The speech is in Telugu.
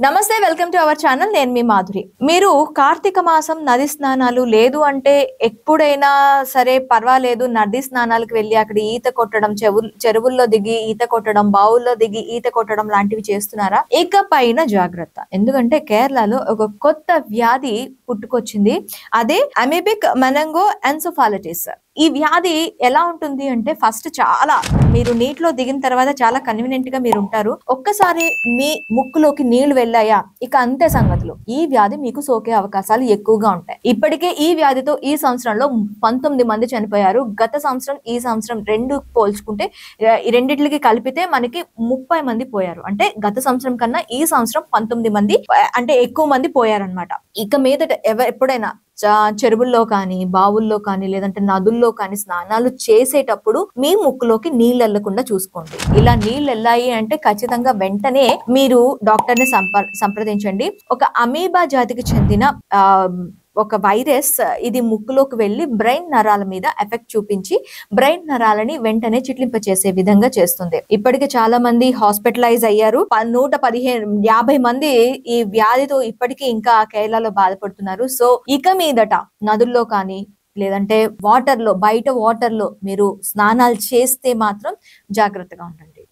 నమస్తే, వెల్కమ్ టు అవర్ ఛానల్. నేను మీ మాధురి. మీరు కార్తీక మాసం నది స్నానాలు లేదు అంటే ఎప్పుడైనా సరే పర్వాలేదు నది స్నానాలకు వెళ్ళి అక్కడ ఈత కొట్టడం, చెరువుల్లో దిగి ఈత కొట్టడం, బావుల్లో దిగి ఈత కొట్టడం లాంటివి చేస్తున్నారా? ఇకపైన జాగ్రత్త. ఎందుకంటే కేరళలో ఒక కొత్త వ్యాధి పుట్టుకొచ్చింది. అదే అమీబిక్ మెనింగో ఎన్సెఫాలిటిస్. ఈ వ్యాధి ఎలా ఉంటుంది అంటే ఫస్ట్ చాలా మీరు నీటిలో దిగిన తర్వాత చాలా కన్వీనియంట్ గా మీరు ఉంటారు. ఒక్కసారి మీ ముక్కులోకి నీళ్లు వెళ్ళాయా ఇక అంతే సంగతులు. ఈ వ్యాధి మీకు సోకే అవకాశాలు ఎక్కువగా ఉంటాయి. ఇప్పటికే ఈ వ్యాధితో ఈ సంవత్సరంలో 19 మంది చనిపోయారు. గత సంవత్సరం ఈ సంవత్సరం రెండు పోల్చుకుంటే ఈ రెండిట్లకి కలిపితే మనకి 30 మంది పోయారు. అంటే గత సంవత్సరం కన్నా ఈ సంవత్సరం 19 మంది అంటే ఎక్కువ మంది పోయారనమాట. ఇక మీదట ఎప్పుడైనా చెరువుల్లో కానీ, బావుల్లో కానీ, లేదంటే నదుల్లో కానీ స్నానాలు చేసేటప్పుడు మీ ముక్కులోకి నీళ్ళు వెళ్లకుండా చూసుకోండి. ఇలా నీళ్ళు వెళ్ళాయి అంటే ఖచ్చితంగా వెంటనే మీరు డాక్టర్ ని సంప్రదించండి. ఒక అమీబా జాతికి చెందిన ఒక వైరస్ ఇది ముక్కులోకి వెళ్లి బ్రెయిన్ నరాల మీద ఎఫెక్ట్ చూపించి బ్రెయిన్ నరాలని వెంటనే చిట్లింపచేసే విధంగా చేస్తుంది. ఇప్పటికే చాలా మంది హాస్పిటలైజ్ అయ్యారు. 150 మంది ఈ వ్యాధితో ఇప్పటికీ ఇంకా కేరళలో బాధపడుతున్నారు. సో ఇక మీదట నదుల్లో కానీ లేదంటే బయట వాటర్ లో మీరు స్నానాలు చేస్తే మాత్రం జాగ్రత్తగా ఉండండి.